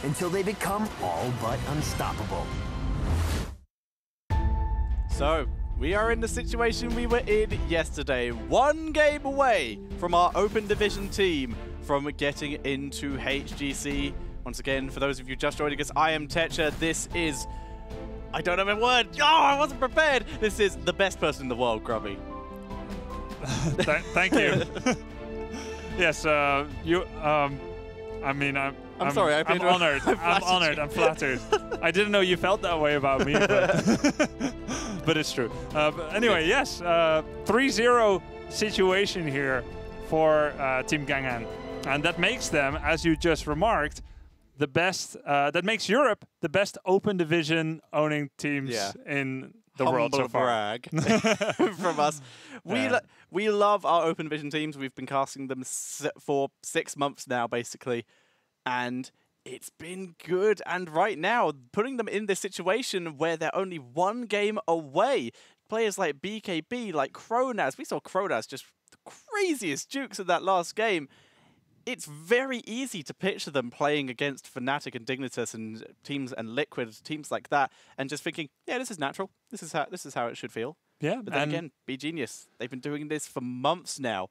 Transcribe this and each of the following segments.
until they become all but unstoppable. So, we are in the situation we were in yesterday. One game away from our Open Division team from getting into HGC. Once again, for those of you just joining us, I am Tetra. This is... I don't have a word. Oh, I wasn't prepared. This is the best person in the world, Grubby. Thank you. Yes, I mean, I'm sorry. I'm honored. I'm honored. I'm flattered. I didn't know you felt that way about me, but, but it's true. But anyway, yes, 3-0 situation here for Team Gangan, and that makes them, as you just remarked, the best. That makes Europe the best Open Division owning teams in the world so far. Brag from us. We love our Open Division teams. We've been casting them for 6 months now, basically. And it's been good. And right now, putting them in this situation where they're only one game away, players like BKB, like Kronaz, we saw Kronaz just the craziest jukes in that last game. It's very easy to picture them playing against Fnatic and Dignitas and teams and Liquid, teams like that, and just thinking, yeah, this is natural. This is how it should feel. Yeah, but then again, beGenius, they've been doing this for months now.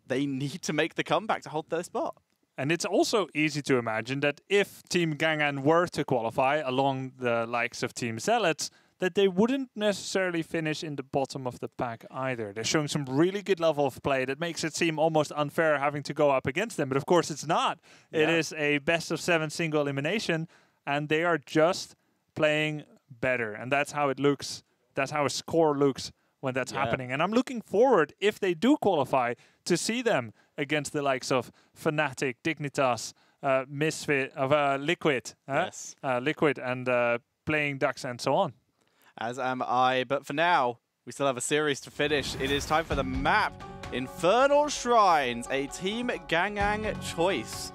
They need to make the comeback to hold their spot. And it's also easy to imagine that if Team Gangan were to qualify along the likes of Team Zealots, that they wouldn't necessarily finish in the bottom of the pack either. They're showing some really good level of play that makes it seem almost unfair having to go up against them. But of course it's not. Yeah. It is a best-of-7 single elimination, and they are just playing better. And that's how it looks. That's how a score looks when that's happening. And I'm looking forward, if they do qualify, to see them against the likes of Fnatic, Dignitas, Misfit, of Liquid. Liquid and Playing Ducks and so on. As am I, but for now, we still have a series to finish. It is time for the map. Infernal Shrines, a Team Gangang choice.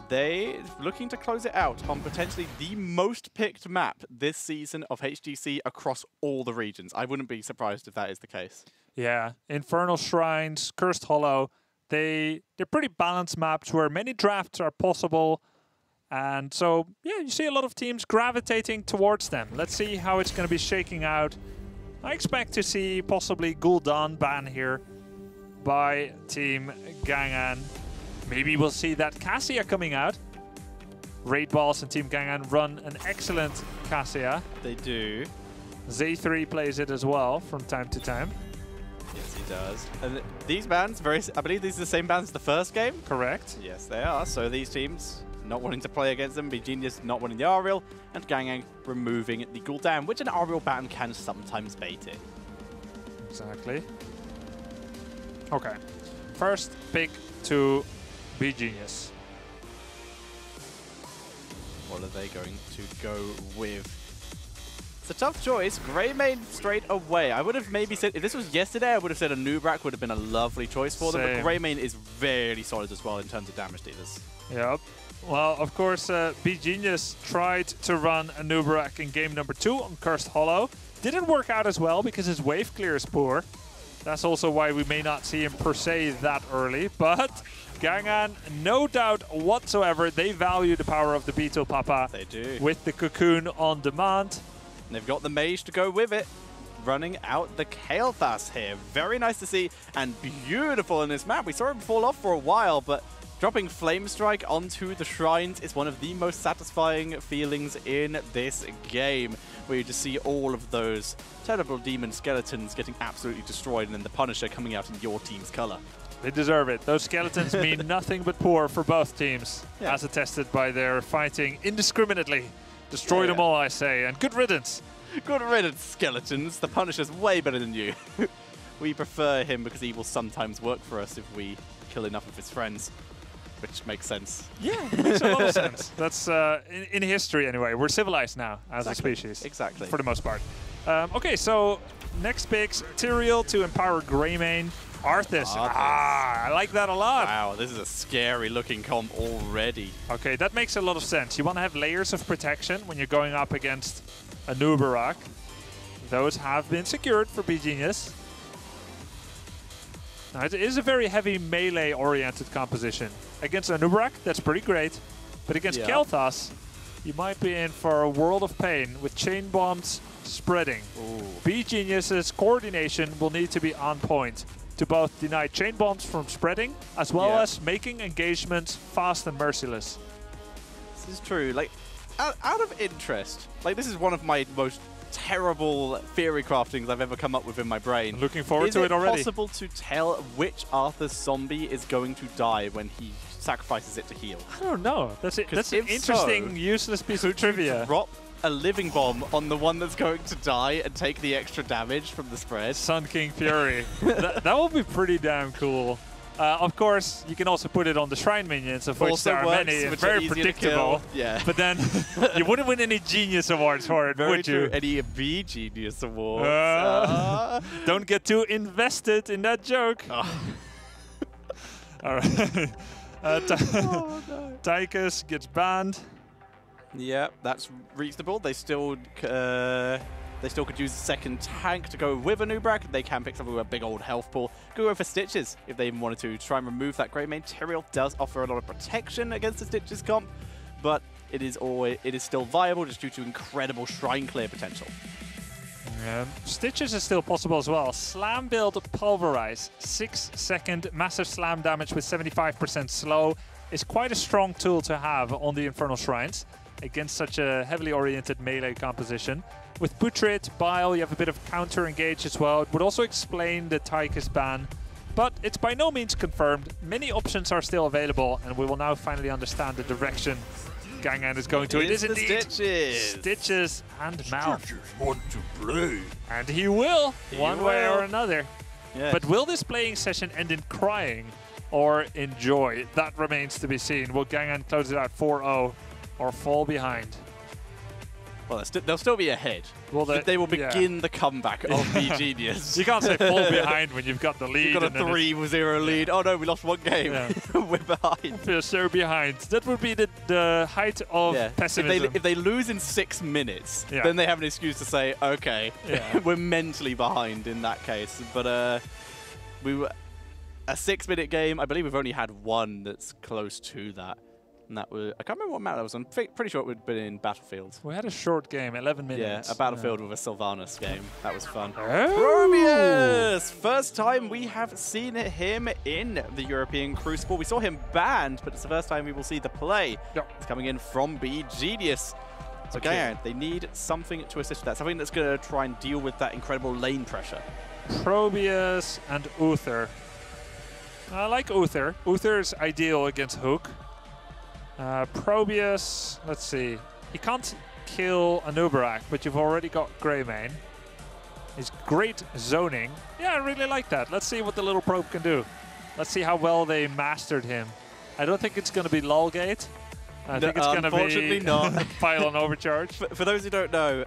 They looking to close it out on potentially the most picked map this season of HGC across all the regions. I wouldn't be surprised if that is the case. Yeah, Infernal Shrines, Cursed Hollow, they're pretty balanced maps where many drafts are possible. And so, yeah, you see a lot of teams gravitating towards them. Let's see how it's going to be shaking out. I expect to see possibly Gul'dan ban here by Team Gangan. Maybe we'll see that Cassia coming out. Raid Balls and Team Gangan run an excellent Cassia. They do. Z3 plays it as well from time to time. Yes, he does. And these bans, I believe these are the same bans as the first game? Correct. Yes, they are. So these teams not wanting to play against them, beGenius not wanting the Ariel, and Gangang removing the Gul'dan, which an Ariel ban can sometimes bait it. Exactly. Okay. First pick to beGenius. What are they going to go with? It's a tough choice. Greymane straight away. I would have maybe said, if this was yesterday, I would have said a Nubrak would have been a lovely choice for them, but Greymane is very solid as well in terms of damage dealers. Yep. Well, of course, beGenius tried to run a Nubrak in game number 2 on Cursed Hollow. Didn't work out as well because his wave clear is poor. That's also why we may not see him per se that early. But Gangan, no doubt whatsoever, they value the power of the Beetle Papa. They do. With the Cocoon on demand. And they've got the Mage to go with it. Running out the Kael'thas here. Very nice to see and beautiful in this map. We saw him fall off for a while, but dropping Flame Strike onto the Shrines is one of the most satisfying feelings in this game, where you just see all of those terrible demon skeletons getting absolutely destroyed, and then the Punisher coming out in your team's color. They deserve it. Those skeletons mean nothing but poor for both teams, as attested by their fighting indiscriminately. Destroy them all, I say, and good riddance. Good riddance, skeletons. The Punisher's way better than you. We prefer him because he will sometimes work for us if we kill enough of his friends. Which makes sense. Yeah, it makes a lot of sense. That's in history anyway. We're civilized now as a species. Exactly. For the most part. Okay, so next picks, Tyrael to empower Greymane. Arthas. I like that a lot. Wow, this is a scary looking comp already. Okay, that makes a lot of sense. You want to have layers of protection when you're going up against a Nubarak. Those have been secured for beGenius. Now, it is a very heavy melee-oriented composition. Against a Nubarak, that's pretty great. But against Yeah. Kael'thas, you might be in for a world of pain with chain bombs spreading. beGenius's coordination will need to be on point to both deny chain bombs from spreading, as well as making engagements fast and merciless. This is true. Like, out of interest, like this is one of my most terrible theory craftings I've ever come up with in my brain. I'm looking forward to it already. Is it possible to tell which Arthur's zombie is going to die when he sacrifices it to heal? I don't know. That's an if interesting, so, useless piece of trivia. Drop a living bomb on the one that's going to die and take the extra damage from the spread. Sun King Fury. that will be pretty damn cool. Of course, you can also put it on the Shrine minions, of which Also there are works, many, and which very are easier to predictable. kill. Yeah. But then you wouldn't win any Genius Awards for it, Very would true. you? Any beGenius awards. Don't get too invested in that joke. Oh. All right. Tychus gets banned. Yeah, that's reasonable. They still could use a second tank to go with a Nubrak. They can pick something with a big old health pool. Go for Stitches if they even wanted to try and remove that Grey Mane. Tyrael does offer a lot of protection against the Stitches comp, but it is still viable just due to incredible Shrine clear potential. Stitches is still possible as well. Slam build Pulverize. 6-second massive slam damage with 75% slow is quite a strong tool to have on the Infernal Shrines against such a heavily oriented melee composition. With Putrid, Bile, you have a bit of counter engage as well. It would also explain the Tychus ban, but it's by no means confirmed. Many options are still available, and we will now finally understand the direction Gangan is going to. It is indeed Stitches and Mal. Want to play? And he will, one way or another. Yes. But will this playing session end in crying or in joy? That remains to be seen. Will Gangan close it out 4-0 or fall behind? Well, they'll still be ahead. Well, they will begin the comeback of beGenius. You can't say fall behind when you've got the lead. You've got a 3-0 lead. Oh no, we lost one game. Yeah. We're behind. We're so behind. That would be the height of pessimism. If they lose in 6 minutes, Yeah. then they have an excuse to say, okay, Yeah. we're mentally behind in that case. But we were a 6-minute game. I believe we've only had one that's close to that. And that was, I can't remember what map that was on. Pretty sure it would have been in Battlefield. We had a short game, 11 minutes. Yeah, a Battlefield with a Sylvanas game. That was fun. Oh. Probius! First time we have seen him in the European Crucible. We saw him banned, but it's the first time we will see the play. Yep. It's coming in from beGenius. So okay. They need something to assist with that. Something that's going to try and deal with that incredible lane pressure. Probius and Uther. I like Uther. Uther's ideal against Hook. Probius, let's see. He can't kill a Nubarak, but you've already got Greymane. He's great zoning. Yeah, I really like that. Let's see what the little probe can do. Let's see how well they mastered him. I don't think it's going to be Lulgate. I think it's going to be unfortunately not. Pylon Overcharge. For those who don't know,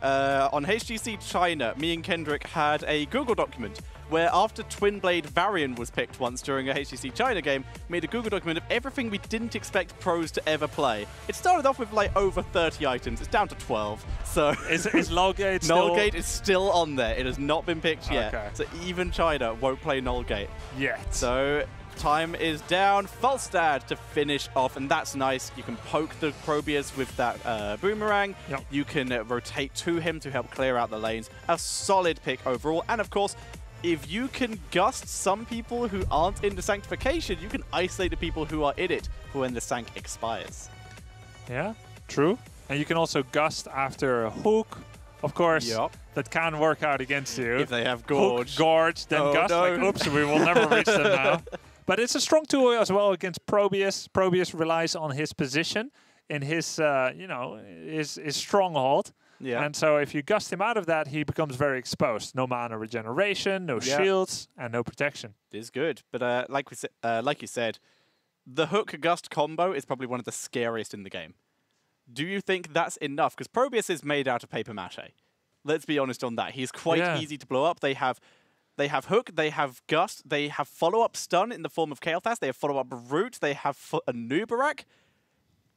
on HGC China, me and Kendrick had a Google document where after Twin Blade Varian was picked once during a HGC China game, made a Google document of everything we didn't expect pros to ever play. It started off with like over 30 items. It's down to 12. So Is Lulgate still... Nullgate is still on there. It has not been picked yet. Okay. So even China won't play Nullgate. Yet. So time is down. Falstad to finish off, and that's nice. You can poke the Probius with that boomerang. Yep. You can rotate to him to help clear out the lanes. A solid pick overall. And of course, if you can gust some people who aren't into Sanctification, you can isolate the people who are in it for when the Sanct expires. Yeah, true. And you can also gust after a hook. Of course, that can work out against you. If they have Gorge. Hook, Gorge, then Oh, gust. no. Like, oops, we will never reach them now. But it's a strong tool as well against Probius. Probius relies on his position in his, his stronghold. Yeah. And so if you gust him out of that, he becomes very exposed. No mana regeneration, no shields, and no protection. It is good. But like you said, the hook gust combo is probably one of the scariest in the game. Do you think that's enough? Because Probius is made out of paper mache. Let's be honest on that. He's quite easy to blow up. They have hook, they have gust, they have follow-up stun in the form of Kael'thas, they have follow-up root, they have a Nubarak.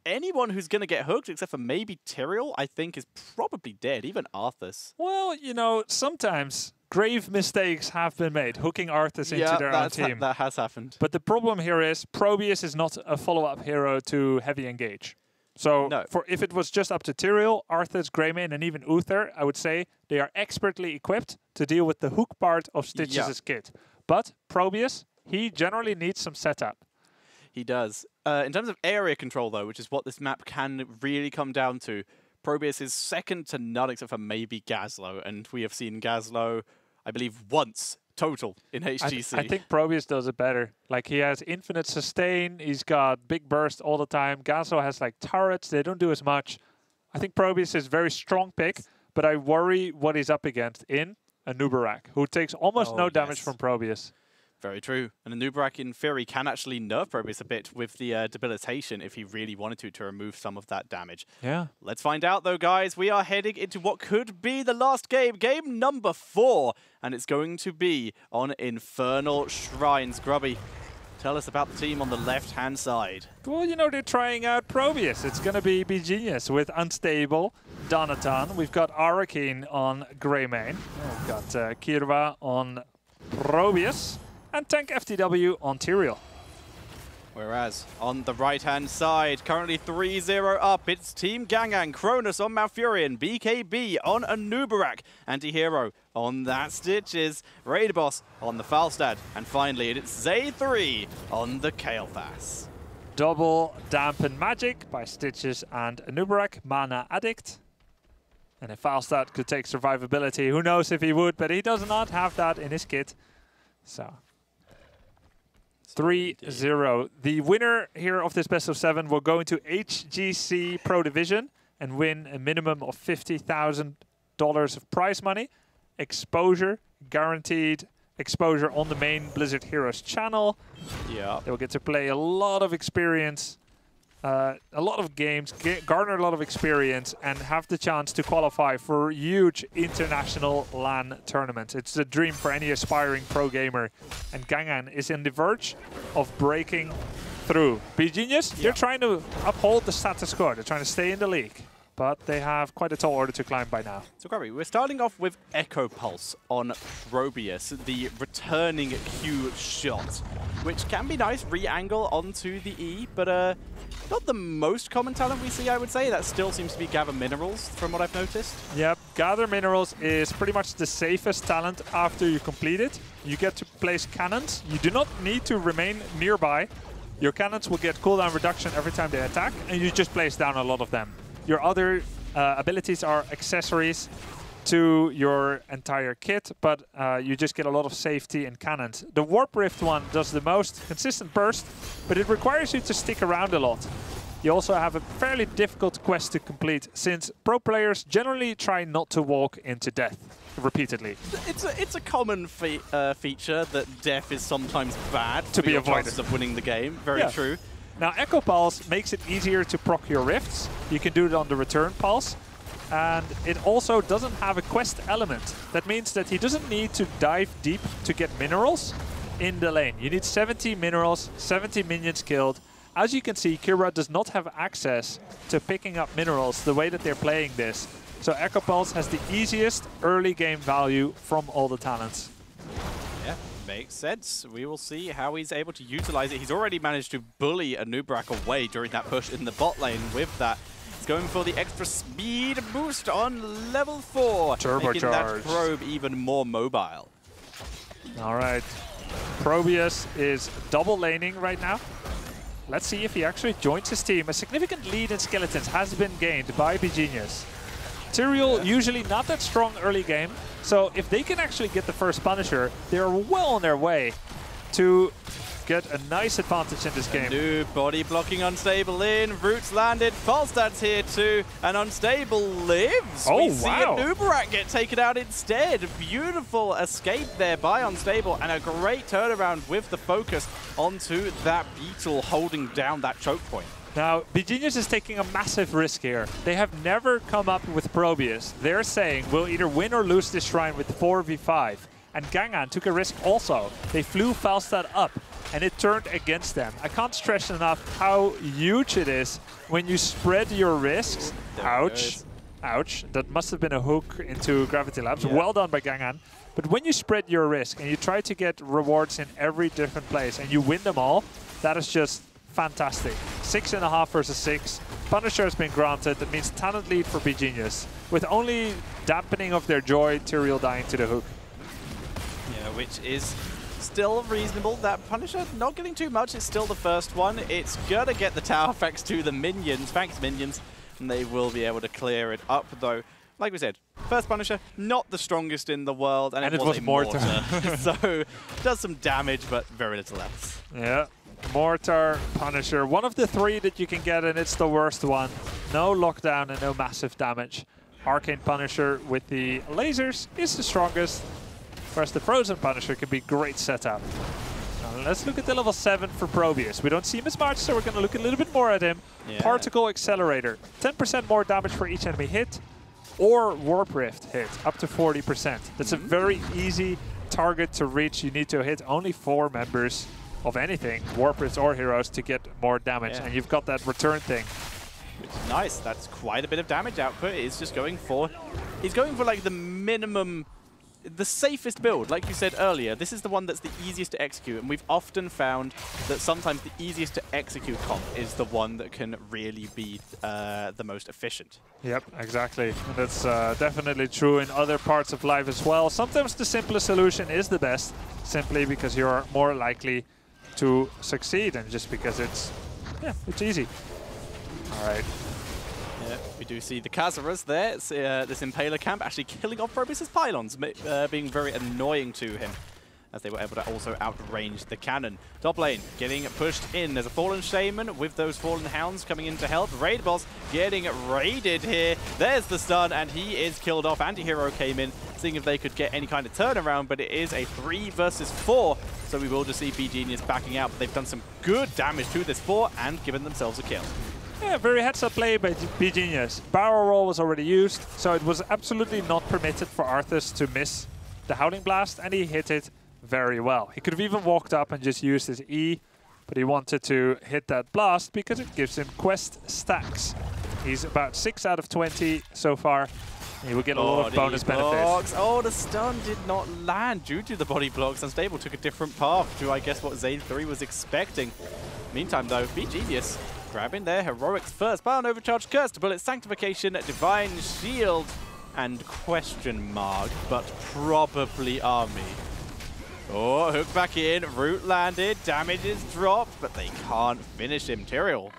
Anyone who's going to get hooked, except for maybe Tyrael, I think is probably dead, even Arthas. Well, sometimes grave mistakes have been made, hooking Arthas into their own team. That has happened. But the problem here is Probius is not a follow-up hero to heavy engage. So No. for if it was just up to Tyrael, Arthas, Greymane, and even Uther, I would say they are expertly equipped to deal with the hook part of Stitches' kit. But Probius, he generally needs some setup. He does. In terms of area control, though, which is what this map can really come down to, Probius is second to none except for maybe Gazlo, and we have seen Gazlo, I believe, once total in HGC. I think Probius does it better. Like, he has infinite sustain, he's got big burst all the time. Gazlo has like turrets, they don't do as much. I think Probius is a very strong pick, but I worry what he's up against in a Nubarak, who takes almost no damage from Probius. Very true. And a Nubarak, in theory, can actually nerf Probius a bit with the debilitation if he really wanted to remove some of that damage. Yeah. Let's find out, though, guys. We are heading into what could be the last game, game number 4. And it's going to be on Infernal Shrines. Grubby, tell us about the team on the left-hand side. Well, you know, they're trying out Probius. It's going to be beGenius with Unstable, Donatan. We've got Arakeen on Greymane. We've got Kirva on Probius. And Tank FTW on Tyrael. Whereas on the right-hand side, currently 3-0 up, it's Team Gangang, Cronus on Malfurion, BKB on Anubarak, Anti-Hero on that Stitches, Raid Boss on the Falstad, and finally it's Zay3 on the Kael'thas. Double Dampen Magic by Stitches and Anubarak, Mana Addict. And if Falstad could take survivability, who knows if he would, but he does not have that in his kit. So 3-0. The winner here of this best of 7 will go into HGC Pro Division and win a minimum of $50,000 of prize money, exposure, guaranteed exposure on the main Blizzard Heroes channel. Yeah. They will get to play a lot of experience, a lot of games, garner a lot of experience, and have the chance to qualify for huge international LAN tournaments. It's a dream for any aspiring pro gamer, and Gangan is in the verge of breaking through. beGenius, they're trying to uphold the status quo. They're trying to stay in the league, but they have quite a tall order to climb by now. So, Grubby, we're starting off with Echo Pulse on Probius, the returning Q shot, which can be nice, re-angle onto the E, but not the most common talent we see, I would say. That still seems to be Gather Minerals, from what I've noticed. Yep, Gather Minerals is pretty much the safest talent after you complete it. You get to place cannons. You do not need to remain nearby. Your cannons will get cooldown reduction every time they attack, and you just place down a lot of them. Your other abilities are accessories to your entire kit, but you just get a lot of safety in cannons. The Warp Rift one does the most consistent burst, but it requires you to stick around a lot. You also have a fairly difficult quest to complete, since pro players generally try not to walk into death repeatedly. It's a common feature that death is sometimes bad to for be your avoided. chances of winning the game. Very true. Now, Echo Pulse makes it easier to proc your rifts. You can do it on the return pulse. And it also doesn't have a quest element. That means that he doesn't need to dive deep to get minerals in the lane. You need 70 minerals, 70 minions killed. As you can see, Kira does not have access to picking up minerals the way that they're playing this. So Echo Pulse has the easiest early game value from all the talents. Yeah, makes sense. We will see how he's able to utilize it. He's already managed to bully Anubarak away during that push in the bot lane with that. Going for the extra speed boost on level 4, making that probe even more mobile. All right, Probius is double laning right now. Let's see if he actually joins his team. A significant lead in skeletons has been gained by beGenius. Tyrael usually not that strong early game, so if they can actually get the first Punisher, they're well on their way to get a nice advantage in this game. New body blocking Unstable in, Roots landed, Falstad's here too, and Unstable lives. Oh, we see Anubarak get taken out instead. Beautiful escape there by Unstable, and a great turnaround with the focus onto that Beetle holding down that choke point. Now, beGenius is taking a massive risk here. They have never come up with Probius. They're saying we'll either win or lose this shrine with 4v5. And Gangan took a risk also. They flew Falstad up, and it turned against them. I can't stress enough how huge it is when you spread your risks. Ouch. Ouch. That must have been a hook into Gravity Labs. Well done by Gangan. But when you spread your risk and you try to get rewards in every different place and you win them all, that is just fantastic. 6.5 versus 6. Punisher has been granted. That means talent lead for beGenius. With only dampening of their joy, Tyrael dying to the hook. Yeah, which is still reasonable. That Punisher not getting too much. It's still the first one. It's gonna get the tower effects to the minions, Fank's minions, and they will be able to clear it up though. Like we said, first Punisher, not the strongest in the world, and it was a mortar. So, does some damage, but very little else. Yeah, Mortar, Punisher, one of the 3 that you can get, and it's the worst one. No lockdown and no massive damage. Arcane Punisher with the lasers is the strongest, whereas the Frozen Punisher can be great setup. Now let's look at the level 7 for Probius. We don't see him as much, so we're going to look a little bit more at him. Yeah. Particle Accelerator, 10% more damage for each enemy hit, or Warp Rift hit, up to 40%. That's a very easy target to reach. You need to hit only 4 members of anything, Warp Rift or heroes, to get more damage, and you've got that return thing. Which is nice. That's quite a bit of damage output. He's just going for, like the minimum, the safest build. Like you said earlier, this is the one that's the easiest to execute, and we've often found that sometimes the easiest to execute comp is the one that can really be the most efficient. Yep, exactly. And that's definitely true in other parts of life as well. Sometimes the simplest solution is the best, simply because you're more likely to succeed, and just because it's easy. All right. Yeah, we do see the Kazaras there. It's, this Impaler camp actually killing off Probius' pylons, being very annoying to him, as they were able to also outrange the cannon. Top lane getting pushed in. There's a Fallen Shaman with those Fallen Hounds coming in to help. Raid Boss getting raided here. There's the stun, and he is killed off. Anti-Hero came in, seeing if they could get any kind of turnaround, but it is a 3 versus 4, so we will just see beGenius backing out, but they've done some good damage to this 4 and given themselves a kill. Yeah, very heads-up play by beGenius. Barrel roll was already used, so it was absolutely not permitted for Arthas to miss the Howling Blast, and he hit it very well. He could have even walked up and just used his E, but he wanted to hit that blast because it gives him quest stacks. He's about 6 out of 20 so far. He will get a lot of bonus benefits. Oh, the stun did not land due to the body blocks. Unstable took a different path to, I guess, what Zane 3 was expecting. Meantime, though, beGenius grabbing their heroics first. Bion Overcharge, Cursed Bullet, Sanctification, Divine Shield, and question mark, but probably Army. Oh, hook back in, root landed, damage is dropped, but they can't finish him. Tyrael,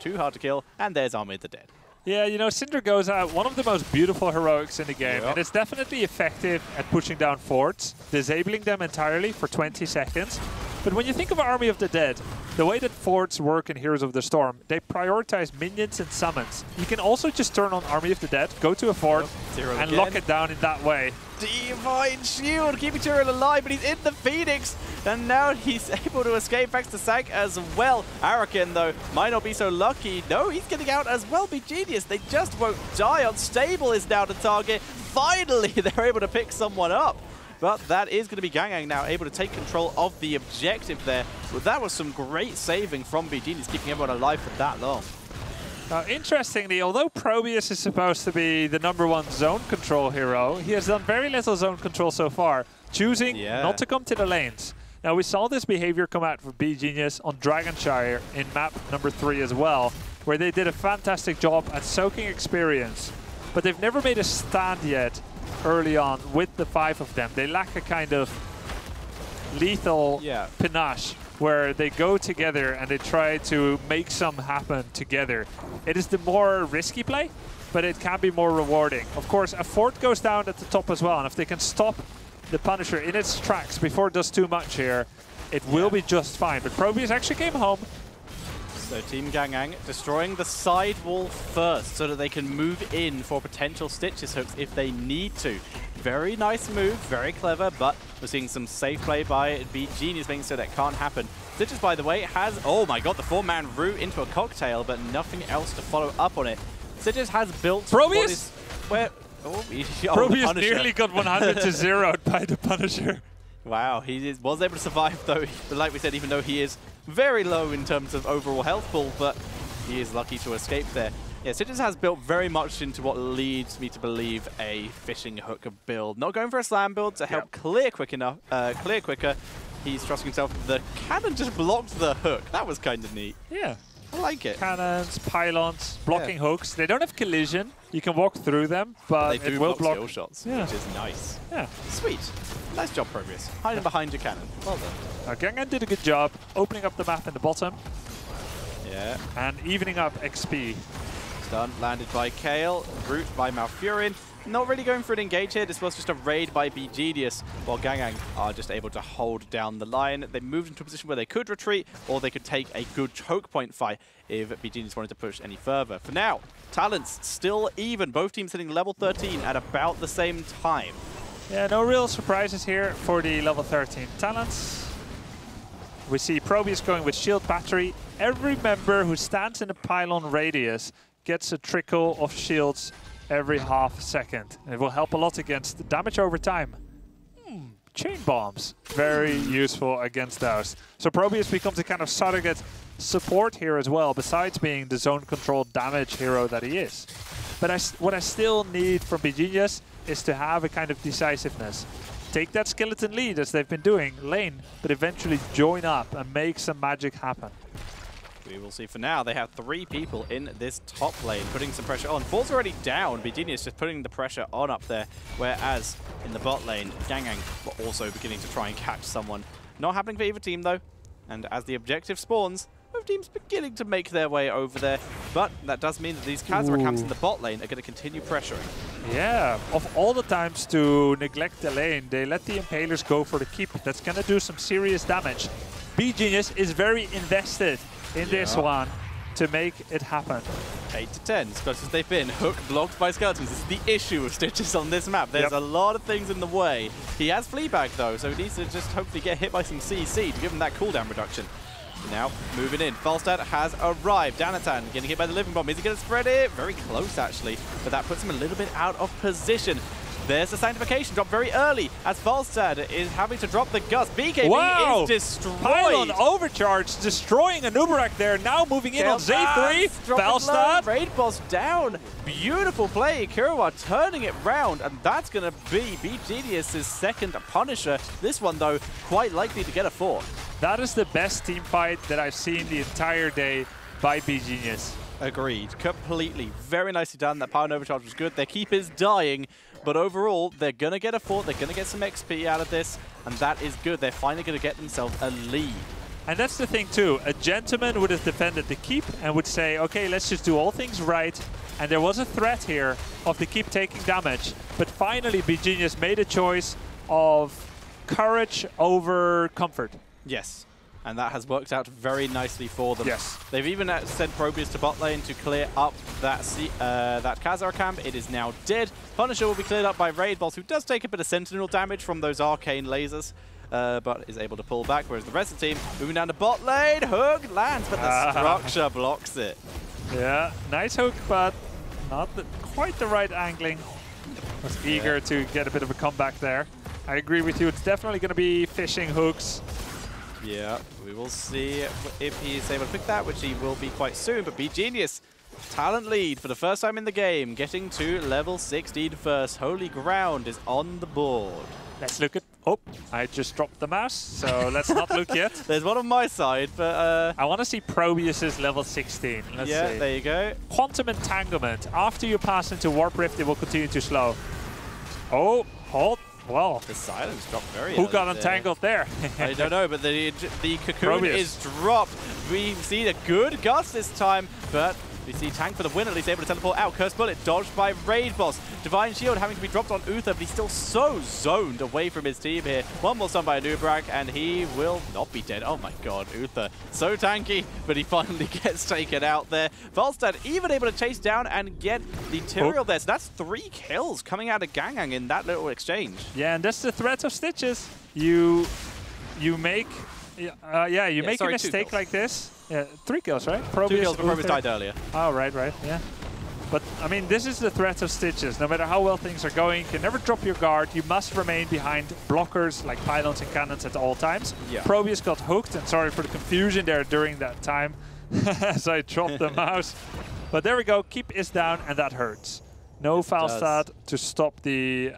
too hard to kill, and there's Army of the Dead. Yeah, you know, Syndra goes out, one of the most beautiful heroics in the game, and it's definitely effective at pushing down forts, disabling them entirely for 20 seconds. But when you think of Army of the Dead, the way that forts work in Heroes of the Storm, they prioritize minions and summons. You can also just turn on Army of the Dead, go to a fort, and lock it down in that way. Divine Shield keeping Tyrael alive, but he's in the Phoenix, and now he's able to escape thanks to Sank as well. Araken, though, might not be so lucky. No, he's getting out as well. beGenius, they just won't die. Unstable is now the target. Finally, they're able to pick someone up. But that is going to be Gangang now able to take control of the objective there. But that was some great saving from beGenius, keeping everyone alive for that long. Now, interestingly, although Probius is supposed to be the #1 zone control hero, he has done very little zone control so far, choosing not to come to the lanes. Now, we saw this behavior come out for beGenius on Dragonshire in map number 3 as well, where they did a fantastic job at soaking experience. But they've never made a stand yet early on with the 5 of them. They lack a kind of lethal panache where they go together and they try to make some happen together. It is the more risky play, but it can be more rewarding. Of course, a fort goes down at the top as well, and if they can stop the Punisher in its tracks before it does too much here, it will be just fine. But Probius actually came home. So Team Gangang destroying the side wall first so that they can move in for potential Stitches hooks if they need to. Very nice move, very clever, but we're seeing some safe play by beGenius, making so that can't happen. Stitches, by the way, has, oh my god, the 4-man route into a cocktail, but nothing else to follow up on it. Stitches has built... Probius? Probius nearly got 100 to 0'd by the Punisher. Wow, he was able to survive though, but like we said, even though he is very low in terms of overall health pool, but he is lucky to escape there. Yeah, Stitches has built very much into what leads me to believe a fishing hook build. Not going for a slam build to help clear quicker. he's trusting himself. The cannon just blocked the hook. That was kind of neat. Yeah. I like it. Cannons, pylons, blocking hooks. They don't have collision. You can walk through them, but they do it will block skill shots, yeah. which is nice. Yeah. Sweet. Nice job, Probius. Hiding behind your cannon. Well done. Gangan did a good job opening up the map in the bottom. Yeah. And evening up XP. Stun landed by Kale. Root by Malfurion. Not really going for an engage here. This was just a raid by beGenius, while Gangang are just able to hold down the line. They moved into a position where they could retreat, or they could take a good choke point fight if beGenius wanted to push any further. For now, talents still even. Both teams hitting level 13 at about the same time. Yeah, no real surprises here for the level 13 talents. We see Probius going with shield battery. Every member who stands in a pylon radius gets a trickle of shields every half second. And it will help a lot against the damage over time. Chain bombs, very useful against those. So Probius becomes a kind of surrogate support here as well, besides being the zone control damage hero that he is. But what I still need from beGenius is to have a kind of decisiveness. Take that skeleton lead as they've been doing, lane, but eventually join up and make some magic happen. We will see. For now, they have 3 people in this top lane, putting some pressure on. Fall's already down. beGenius just putting the pressure on up there, whereas in the bot lane, Gangang were also beginning to try and catch someone. Not happening for either team, though. And as the objective spawns, both teams beginning to make their way over there. But that does mean that these Khazra camps in the bot lane are going to continue pressuring. Yeah, of all the times to neglect the lane, they let the Impalers go for the keep. That's going to do some serious damage. beGenius is very invested in this one to make it happen. 8 to 10, as close as they've been. Hook blocked by skeletons. This is the issue with Stitches on this map. There's a lot of things in the way. He has Fleabag though, so he needs to just hopefully get hit by some CC to give him that cooldown reduction. Now, moving in. Falstad has arrived. Danatan getting hit by the Living Bomb. Is he going to spread it? Very close, actually. But that puts him a little bit out of position. There's the Sanctification drop very early as Falstad is having to drop the Gust. BKB is destroyed. Pylon overcharge, destroying a Nubarak there. Now moving in on Z3. Falstad. Raid boss down. Beautiful play. Kiriwa turning it round. And that's going to be beGenius' second Punisher. This one, though, quite likely to get a 4. That is the best team fight that I've seen the entire day by beGenius. Agreed. Completely. Very nicely done. That Pylon overcharge was good. Their keep is dying. But overall, they're going to get a 4. They're going to get some XP out of this. And that is good. They're finally going to get themselves a lead. And that's the thing, too. A gentleman would have defended the keep and would say, OK, let's just do all things right. And there was a threat here of the keep taking damage. But finally, beGenius made a choice of courage over comfort. Yes. And that has worked out very nicely for them. Yes. They've even sent Probius to bot lane to clear up that Khazar camp. It is now dead. Punisher will be cleared up by Raid Boss, who does take a bit of Sentinel damage from those arcane lasers, but is able to pull back, whereas the rest of the team moving down to bot lane. Hook lands, but the structure blocks it. Yeah, nice hook, but not quite the right angling. Was eager to get a bit of a comeback there. I agree with you. It's definitely going to be fishing hooks. Yeah, we will see if he's able to pick that, which he will be quite soon. But beGenius, talent lead for the first time in the game, getting to level 16 first. Holy Ground is on the board. Let's look at... Oh, I just dropped the mouse, so let's not look yet. There's one on my side, but... I want to see Probius's level 16. Let's see. There you go. Quantum Entanglement. After you pass into Warp Rift, it will continue to slow. Oh, hold. Well, the silence dropped very Who got entangled there? I don't know, but the cocoon Probius is dropped. We see a good Gust this time, but we see Tank for the win, at least able to teleport out. Curse Bullet dodged by Raid Boss. Divine Shield having to be dropped on Uther, but he's still so zoned away from his team here. One more stun by Nubrak, and he will not be dead. Oh my god, Uther. So tanky, but he finally gets taken out there. Falstad even able to chase down and get the Tyrael there. So that's 3 kills coming out of Gangang in that little exchange. Yeah, and that's the threat of Stitches. You make... you make a mistake like this. Yeah, 3 kills, right? Probius, 2 kills, but Probius died earlier. Oh, right, yeah. But, I mean, this is the threat of Stitches. No matter how well things are going, you can never drop your guard. You must remain behind blockers like pylons and cannons at all times. Yeah. Probius got hooked, and sorry for the confusion there during that time as I dropped the mouse. But there we go. Keep is down, and that hurts. No Falstad to stop the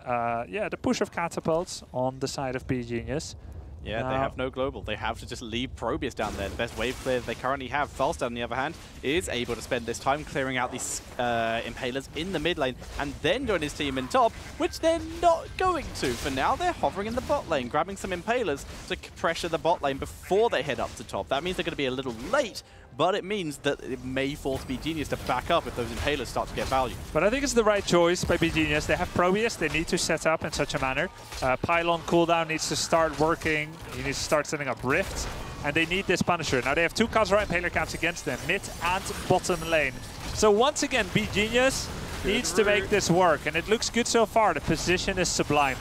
push of catapults on the side of beGenius. Yeah, they have no global. They have to just leave Probius down there. The best wave clear they currently have. Falstad, on the other hand, is able to spend this time clearing out these Impalers in the mid lane and then join his team in top, which they're not going to. For now, they're hovering in the bot lane, grabbing some Impalers to pressure the bot lane before they head up to top. That means they're going to be a little late, but it means that it may force beGenius to back up if those Impalers start to get value. But I think it's the right choice by beGenius. They have Probius, they need to set up in such a manner. Pylon cooldown needs to start working, he needs to start setting up rifts, and they need this Punisher. Now they have 2 Khazra Impaler camps against them, mid and bottom lane. So once again, beGenius needs to make this work, and it looks good so far. The position is sublime.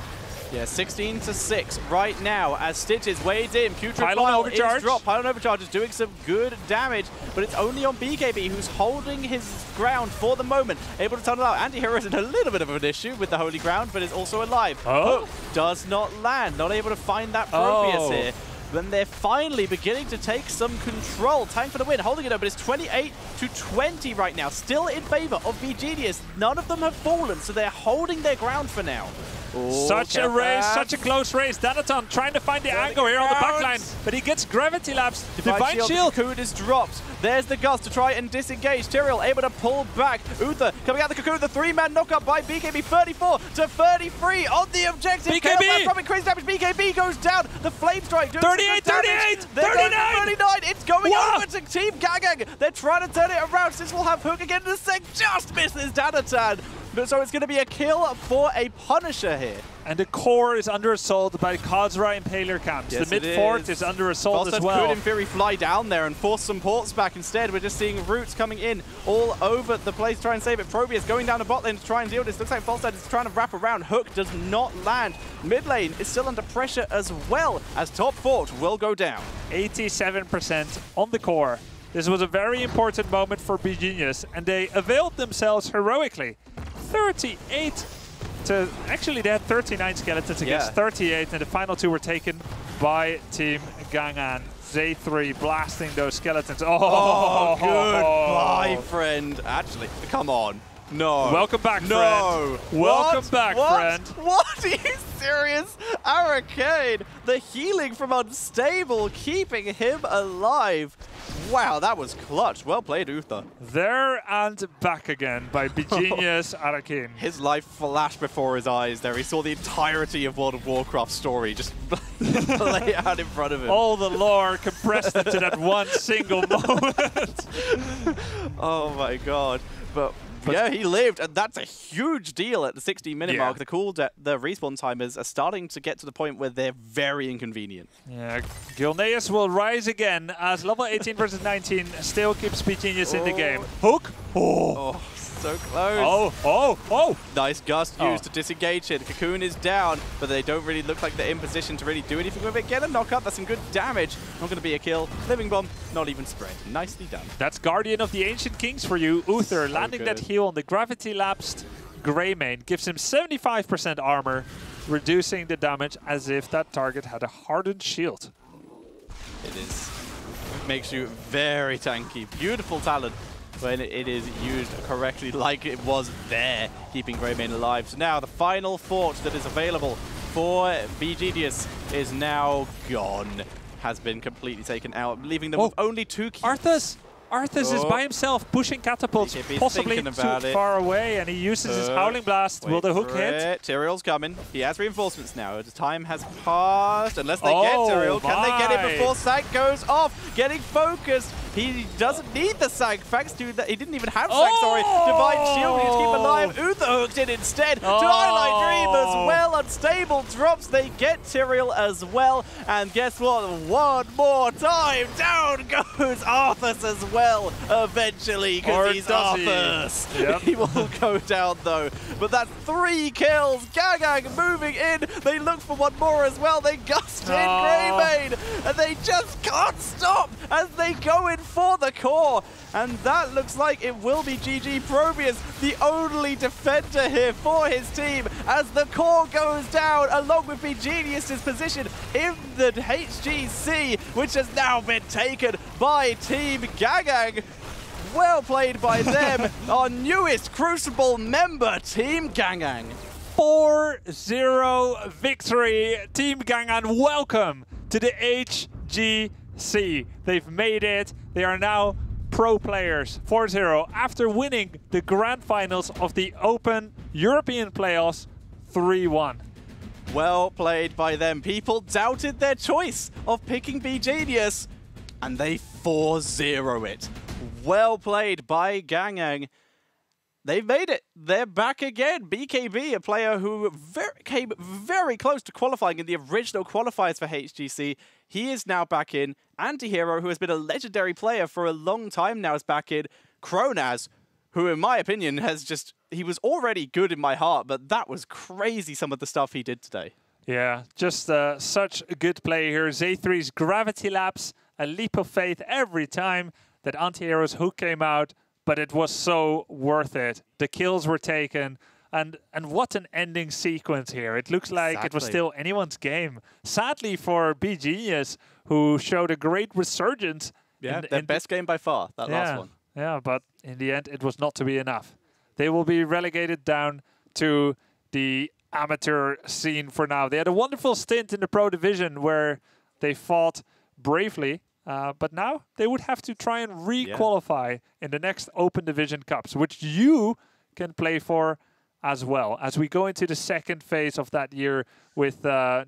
Yeah, 16-6 right now as Stitches wades in. Putrid Pylon overcharge. Is dropped. Pylon overcharge is doing some good damage, but it's only on BKB who's holding his ground for the moment. Able to tunnel out. Anti-hero is in a little bit of an issue with the holy ground, but is also alive. Oh. Hook does not land. Not able to find that Probius here. Then they're finally beginning to take some control. Time for the win, holding it up, but it's 28-20 right now. Still in favor of beGenius. None of them have fallen, so they're holding their ground for now. Ooh, such a race, such a close race. Danaton trying to find the angle here on the backline, but he gets gravity lapse. Divine Shield. Cocoon is dropped. There's the Gust to try and disengage. Tyrael able to pull back. Uther coming out the Cocoon. The 3-man knockup by BKB. 34-33 on the objective. BKB! Probably crazy damage. BKB goes down. The Flame Strike doing 38, 38, 39! It's going over to Team Gagang. They're trying to turn it around. Since we'll have Hook again in a sec. Just misses Danatan. So it's going to be a kill for a Punisher here. And the core is under assault by Khazra Impaler camps. Yes, the mid-fort is under assault as well. Could in theory fly down there and force some ports back instead. We're just seeing roots coming in all over the place to try and save it. Probius going down the bot lane to try and deal with this. Looks like Falstad is trying to wrap around. Hook does not land. Mid lane is still under pressure as well as top fort will go down. 87% on the core. This was a very important moment for beGenius, and they availed themselves heroically. 38 to... Actually, they had 39 skeletons against 38, and the final 2 were taken by Team Gangan. Z3 blasting those skeletons. Oh, goodbye, friend. Actually, come on. No. Welcome back, friend. No. Welcome back, friend. What? Are you serious? Arcade, the healing from Unstable, keeping him alive. Wow, that was clutch. Well played, Uther. There and back again by beGenius Arakin. His life flashed before his eyes there. He saw the entirety of World of Warcraft's story just play out in front of him. All the lore compressed into that one single moment. Oh my god. But yeah, he lived, and that's a huge deal at the 60-minute mark. The respawn timers are starting to get to the point where they're very inconvenient. Yeah, Gilneas will rise again as level 18 versus 19 still keeps beGenius in the game. Hook! Oh, so close. Oh! Nice Gust used to disengage it. Cocoon is down, but they don't really look like they're in position to really do anything with it. Get a knockup, that's some good damage. Not going to be a kill. Living Bomb, not even spread. Nicely done. That's Guardian of the Ancient Kings for you. Uther landing that heal on the gravity-lapsed Greymane. Gives him 75% armor, reducing the damage as if that target had a hardened shield. It is. Makes you very tanky. Beautiful talent when it is used correctly, like it was there, keeping Greymane alive. So now the final fort that is available for beGenius is now gone. Has been completely taken out, leaving them with only 2 keys. Arthas is by himself, pushing catapults possibly too far away, and he uses his Howling Blast. Will the hook hit? Tyrael's coming. He has reinforcements now. The time has passed. Unless they get Tyrael. Can they get it before Sank goes off? Getting focused. He doesn't need the Sank. Thanks to that, he didn't even have Sank, sorry. Divine Shield, he's keep alive. Uther hooked in instead. Twilight Dream as well. Unstable drops. They get Tyrael as well. And guess what? One more time. Down goes Arthas as well. Eventually, because he's Arthas. Yep. He will go down though. But that's 3 kills. Gagang moving in. They look for one more as well. They gust in Greymane. And they just can't stop as they go in for the core. And that looks like it will be GG Probius, the only defender here for his team, as the core goes down along with beGenius' position in the HGC, which has now been taken by Team Gagang. Well played by them, our newest Crucible member, Team Gagang. 4-0 victory. Team Gangan, welcome to the HGC. They've made it. They are now pro players 4-0 after winning the grand finals of the Open European playoffs 3-1. Well played by them. People doubted their choice of picking beGenius, and they 4-0 it. Well played by Gangang. They've made it. They're back again. BKB, a player who came very close to qualifying in the original qualifiers for HGC. He is now back in. Antihero, who has been a legendary player for a long time now, is back in. Kronaz, who in my opinion he was already good in my heart, but that was crazy some of the stuff he did today. Yeah, just such a good play here. Z3's gravity lapse, a leap of faith every time that Antihero's hook came out, but it was so worth it. The kills were taken, and what an ending sequence here. It looks like it was still anyone's game. Sadly for beGenius, who showed a great resurgence. Yeah, their best game by far, that last one. Yeah, but in the end, it was not to be enough. They will be relegated down to the amateur scene for now. They had a wonderful stint in the pro division where they fought bravely, but now they would have to try and re-qualify in the next Open Division Cups, which you can play for as well. As we go into the second phase of that year with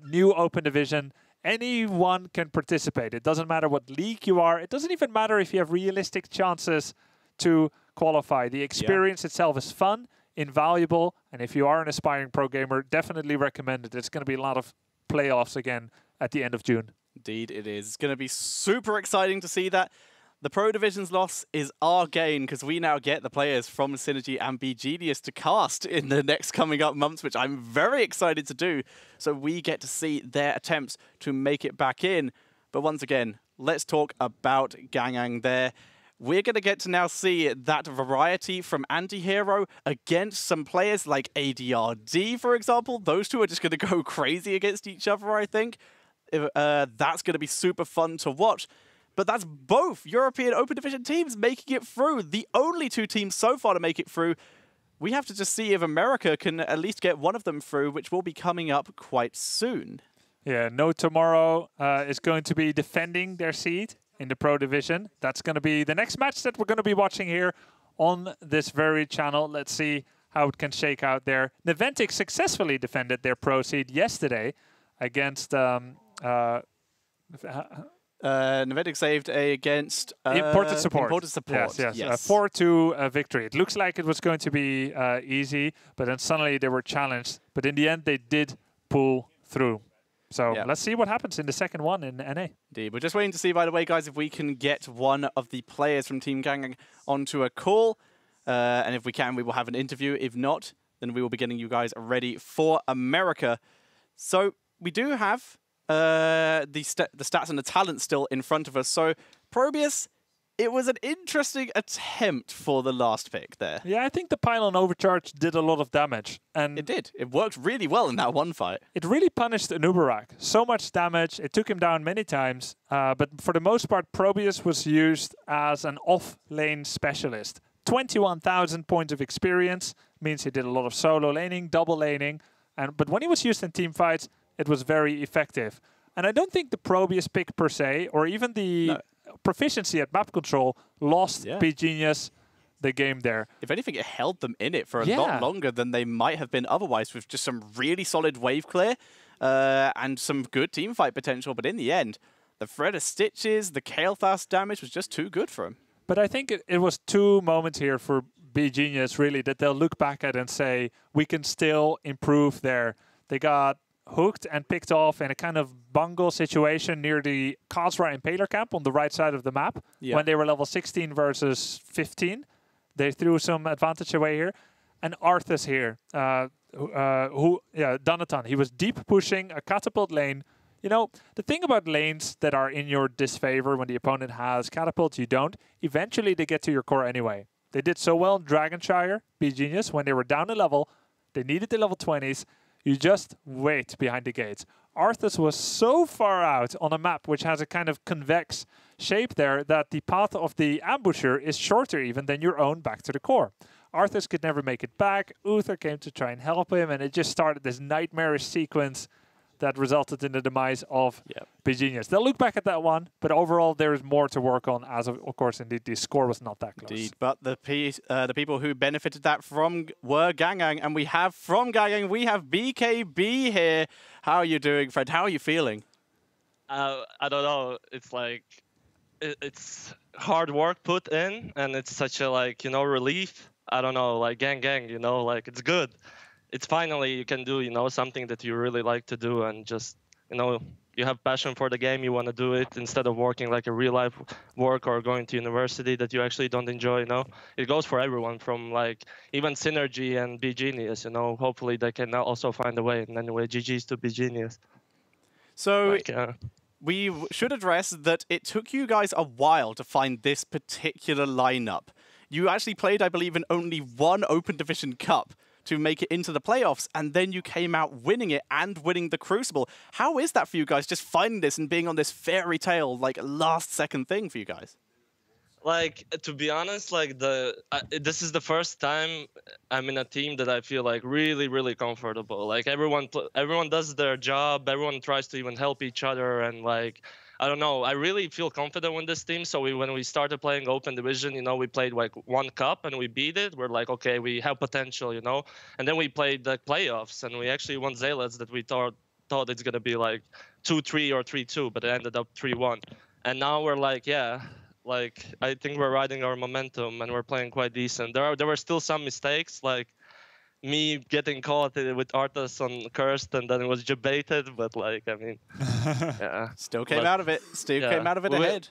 new Open Division, anyone can participate. It doesn't matter what league you are. It doesn't even matter if you have realistic chances to qualify. The experience itself is fun, invaluable, and if you are an aspiring pro gamer, definitely recommend it. It's going to be a lot of playoffs again at the end of June. Indeed it is. It's going to be super exciting to see that. The Pro Division's loss is our gain because we now get the players from Synergy and beGenius to cast in the next coming up months, which I'm very excited to do. So we get to see their attempts to make it back in. But once again, let's talk about Gangang there. We're going to get to now see that variety from Antihero against some players like ADRD, for example. Those two are just going to go crazy against each other, I think. That's going to be super fun to watch. But that's both European Open Division teams making it through. The only two teams so far to make it through. We have to just see if America can at least get one of them through, which will be coming up quite soon. Yeah, No Tomorrow is going to be defending their seed in the Pro Division. That's going to be the next match that we're going to be watching here on this very channel. Let's see how it can shake out there. Neventic successfully defended their Pro seed yesterday against... Neventic saved against Imported Support. Yes. A 4-2 victory. It looks like it was going to be easy, but then suddenly they were challenged. But in the end, they did pull through. So let's see what happens in the second one in NA. Indeed. We're just waiting to see, by the way, guys, if we can get one of the players from Team Gangang onto a call. And if we can, we will have an interview. If not, then we will be getting you guys ready for America. So we do have the stats and the talent still in front of us. So Probius, it was an interesting attempt for the last pick there. Yeah, I think the pylon overcharge did a lot of damage. And it did. It worked really well in that one fight. It really punished Anubarak. So much damage. It took him down many times. But for the most part, Probius was used as an off-lane specialist. 21,000 points of experience means he did a lot of solo laning, double laning. But when he was used in team fights, it was very effective. And I don't think the Probius pick per se, or even the proficiency at map control, lost beGenius the game there. If anything, it held them in it for a lot longer than they might have been otherwise, with just some really solid wave clear and some good team fight potential. But in the end, the threat of Stitches, the Kael'thas damage was just too good for him. But I think it was two moments here for beGenius, really, that they'll look back at and say, we can still improve there. They got hooked and picked off in a kind of bungle situation near the Khazra Impaler camp on the right side of the map when they were level 16 versus 15. They threw some advantage away here. And Arthas here, Donaton, he was deep pushing a catapult lane. You know, the thing about lanes that are in your disfavor when the opponent has catapults, you don't, eventually they get to your core anyway. They did so well in Dragonshire, beGenius, when they were down a level, they needed the level 20s. You just wait behind the gates. Arthas was so far out on a map which has a kind of convex shape there that the path of the ambusher is shorter even than your own back to the core. Arthas could never make it back. Uther came to try and help him, and it just started this nightmarish sequence that resulted in the demise of beGenius. They'll look back at that one, but overall there is more to work on. As of course, indeed, the score was not that close. Indeed, but the people who benefited that from were Gangang, and we have from Gangang BKB here. How are you doing, Fred? How are you feeling? I don't know. It's like it's hard work put in, and it's such a relief. I don't know, like gang, like it's good. It's finally you can do something that you really like to do, and just you have passion for the game, you want to do it instead of working like a real life work or going to university that you actually don't enjoy. It goes for everyone, from like even Synergy and beGenius. Hopefully they can now also find a way. And anyway, GG's to beGenius. So we should address that it took you guys a while to find this particular lineup. You actually played, I believe, in only one Open Division Cup to make it into the playoffs, and then you came out winning it and winning the Crucible. How is that for you guys, just finding this and being on this fairy tale, like, last-second thing for you guys? Like, to be honest, like, this is the first time I'm in a team that I feel, like, really, really comfortable. Like, everyone does their job, everyone tries to even help each other, and, like, I don't know. I really feel confident with this team. So when we started playing Open Division, we played like one cup and we beat it. We're like, okay, we have potential, And then we played the playoffs and we actually won Zealots that we thought it's gonna be like 2-3 or 3-2, but it ended up 3-1. And now we're like, like I think we're riding our momentum and we're playing quite decent. There were still some mistakes, like me getting caught with Arthas on Cursed, and then it was debated, but like, I mean, yeah. Still came out of it. Came out of it ahead.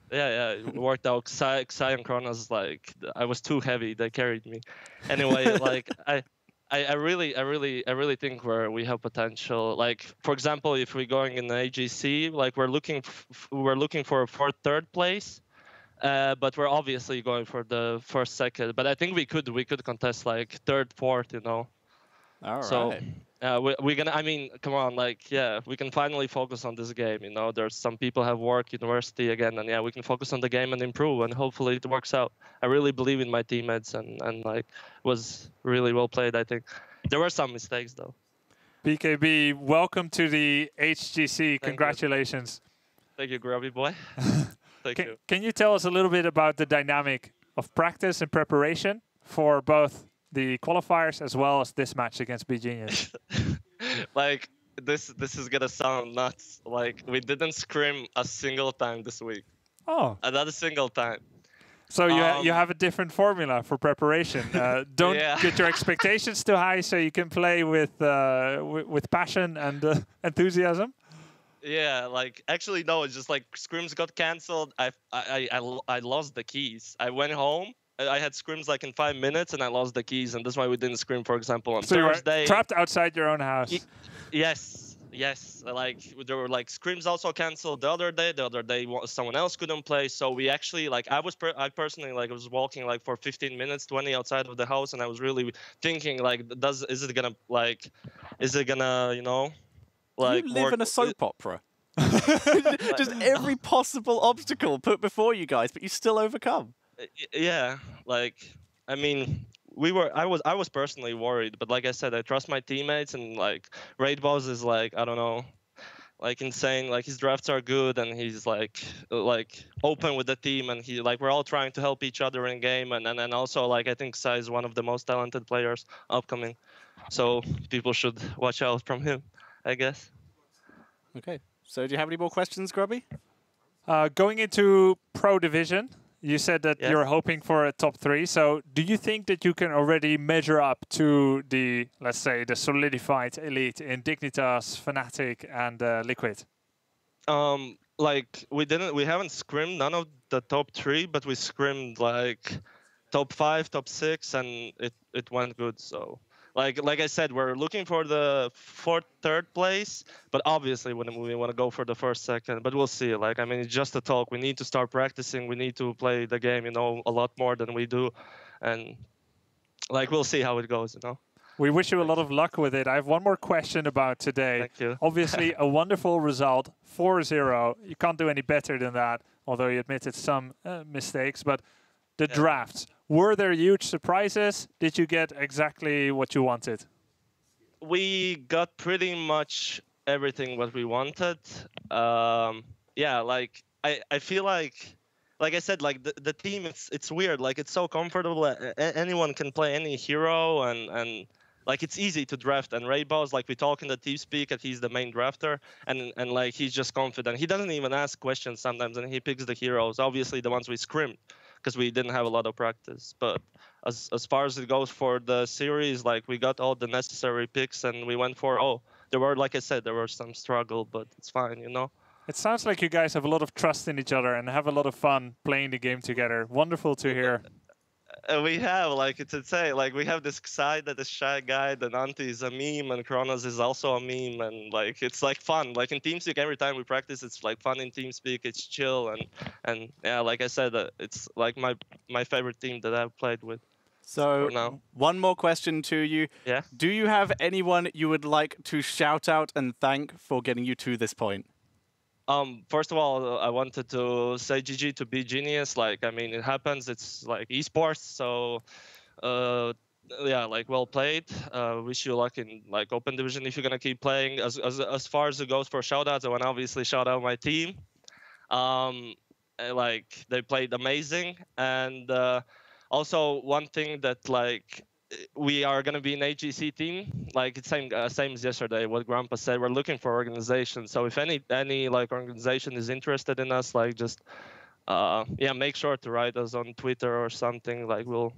Yeah, it worked out. Xi and Kronos, like, I was too heavy. They carried me. Anyway, like, I really think we have potential. Like, for example, if we're going in the HGC, like, we're looking for a third place. But we're obviously going for the first, second. But I think we could contest like third, fourth, All right. So we're gonna. I mean, come on, like, we can finally focus on this game. There's some people have work, university again, and we can focus on the game and improve, and hopefully it works out. I really believe in my teammates, and like, was really well played. I think there were some mistakes though. BKB, welcome to the HGC. Congratulations. Thank you, Grubby boy. Can you tell us a little bit about the dynamic of practice and preparation for both the qualifiers as well as this match against beGenius? Like, this is gonna sound nuts. Like, we didn't scrim a single time this week. Oh. Not a single time. So you have a different formula for preparation. Don't get your expectations too high, so you can play with passion and enthusiasm. Yeah, like, actually no, it's just like scrims got cancelled. I lost the keys. I went home. I had scrims like in 5 minutes, and I lost the keys, and that's why we didn't scrim, for example, on Thursday. You were trapped outside your own house. Yes. Like, there were like scrims also cancelled the other day. The other day someone else couldn't play, so we actually, like, I personally, like, was walking like for 15 minutes, 20 outside of the house, and I was really thinking, like, is it gonna like you live in a soap opera. Just every possible obstacle put before you guys, but you still overcome. Yeah, like, I mean, I was personally worried, but like I said, I trust my teammates, and like Raid Boss is like, I don't know, like, insane. Like, his drafts are good, and he's like open with the team, and we're all trying to help each other in game, and also, like, I think Sai is one of the most talented players upcoming, so people should watch out from him, I guess. Okay. So do you have any more questions, Grubby? Going into Pro Division, you said that you're hoping for a top 3. So do you think that you can already measure up to the, let's say, the solidified elite in Dignitas, Fnatic, and Liquid? Like, we haven't scrimmed none of the top 3, but we scrimmed like top 5, top 6, and it went good. So, like I said, we're looking for the third place, but obviously we want to go for the first, second. But we'll see. Like, I mean, it's just a talk. We need to start practicing. We need to play the game, a lot more than we do, and like, we'll see how it goes. We wish you a lot of luck with it. I have one more question about today. Thank you. Obviously, a wonderful result, 4-0. You can't do any better than that, although you admitted some mistakes. But the drafts, were there huge surprises? Did you get exactly what you wanted? We got pretty much everything what we wanted. Yeah, like I feel like I said, like the team, it's weird. Like it's so comfortable. Anyone can play any hero, and like it's easy to draft. And Raybow's like we talk in the team speak, and he's the main drafter, and like he's just confident. He doesn't even ask questions sometimes, and he picks the heroes. Obviously, the ones we scrimmed because we didn't have a lot of practice. But as far as it goes for the series, like we got all the necessary picks, and we went for there were, like I said, there were some struggle, but it's fine, you know. It sounds like you guys have a lot of trust in each other and have a lot of fun playing the game together. Wonderful to hear. We have, like, to say, like, we have this side that is shy guy, the Nanti is a meme, and Kronos is also a meme, and, like, it's, like, fun. Like, in TeamSpeak, every time we practice, it's, like, fun in TeamSpeak, it's chill, and yeah, like I said, it's, like, my favorite team that I've played with. So, one more question to you. Yeah? Do you have anyone you would like to shout out and thank for getting you to this point? First of all, I wanted to say GG to beGenius. Like, I mean, it happens. It's like esports. So, yeah, like well played. Wish you luck in like open division if you're gonna keep playing. As far as it goes for shoutouts, I want to obviously shout out my team. Like they played amazing, and also one thing that like. We are going to be an HGC team, like it's same as yesterday. What Grandpa said, we're looking for organization. So if any like organization is interested in us, like just yeah, make sure to write us on Twitter or something. Like we'll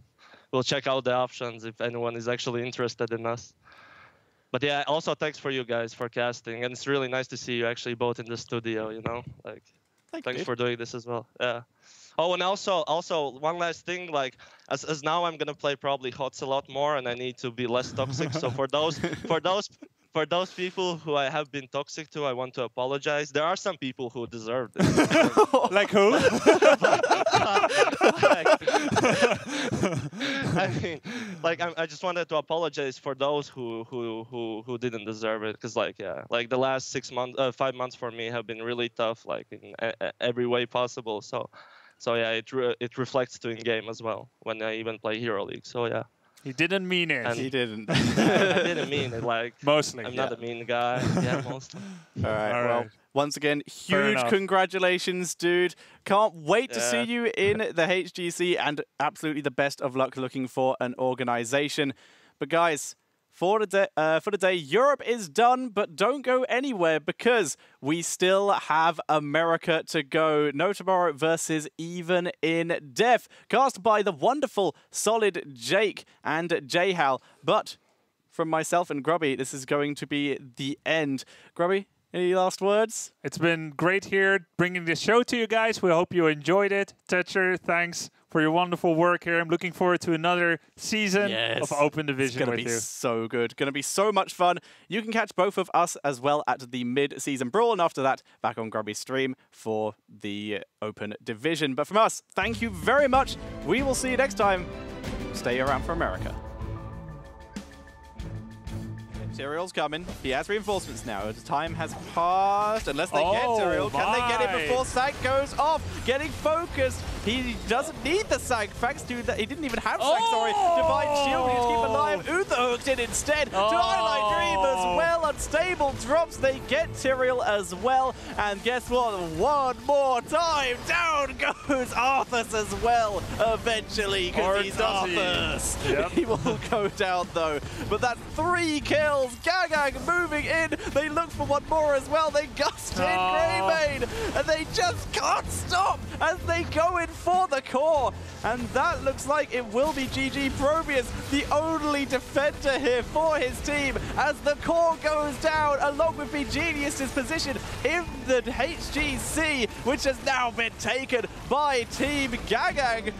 check out the options if anyone is actually interested in us. But yeah, also thanks for you guys for casting, and it's really nice to see you actually both in the studio. You know, like thanks for doing this as well. Yeah. Oh, and also one last thing, like as now I'm gonna play probably HOTS a lot more, and I need to be less toxic. So for those people who I have been toxic to, I want to apologize. There are some people who deserve this. Like who? I mean, like I just wanted to apologize for those who didn't deserve it, because like yeah, like the last 5 months for me have been really tough, like in every way possible. So yeah, it reflects to in-game as well when I even play Hero League. So yeah. He didn't mean it. He didn't. I didn't mean it. Like mostly. I'm not a mean guy. Yeah, mostly. All right. Well, once again, huge congratulations, dude. Can't wait to see you in the HGC, and absolutely the best of luck looking for an organization. But guys, for the day, Europe is done, but don't go anywhere because we still have America to go. No Tomorrow versus Even in Death, cast by the wonderful, solid Jake and Jhal. But from myself and Grubby, this is going to be the end. Grubby, any last words? It's been great here bringing this show to you guys. We hope you enjoyed it. Tetcher, thanks for your wonderful work here. I'm looking forward to another season of Open Division with you. It's going to be so good. Going to be so much fun. You can catch both of us as well at the mid-season brawl, and after that, back on Grubby's stream for the Open Division. But from us, thank you very much. We will see you next time. Stay around for America. Tyrael's coming. He has reinforcements now. The time has passed. Unless they get Tyrael. Can they get it before Sank goes off? Getting focused. He doesn't need the Sank. Thanks to that. He didn't even have Sank, sorry. Divine Shield. We need to keep alive. Uther hooked in instead. To Twilight Dream as well. Unstable drops. They get Tyrael as well. And guess what? One more time. Down goes Arthas as well. Eventually. Because he's Arthas. Yep. He will go down though. But that's 3 kills. Gagang moving in. They look for one more as well. They gust in Greymane. And they just can't stop as they go in for the core. And that looks like it will be GG Probius, the only defender here for his team, as the core goes down along with beGenius' position in the HGC, which has now been taken by Team Gagang.